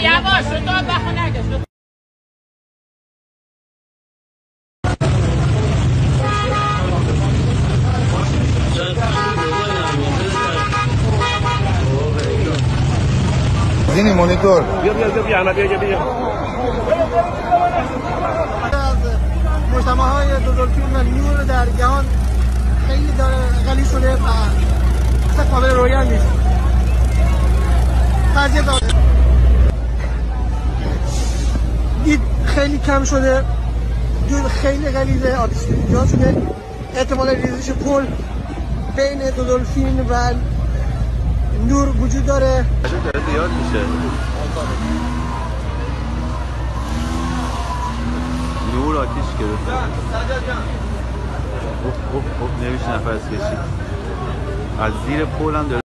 یواش رو تو بخو نگش. زینی مونیتور بیا مجتمع های دوزلفین و نور در جهان خیلی داره غلی شده و اصلا قابل رویت نیست. قضیه دید خیلی کم شده، دود خیلی غلیظه، آتش ایجاد شده، احتمال ریزش پل بین دوزلفین و نور وجود داره. داره زیاد میشه. نور آتیش گرفته. اوه نمیشه نفس کشید. از زیر پل هم داره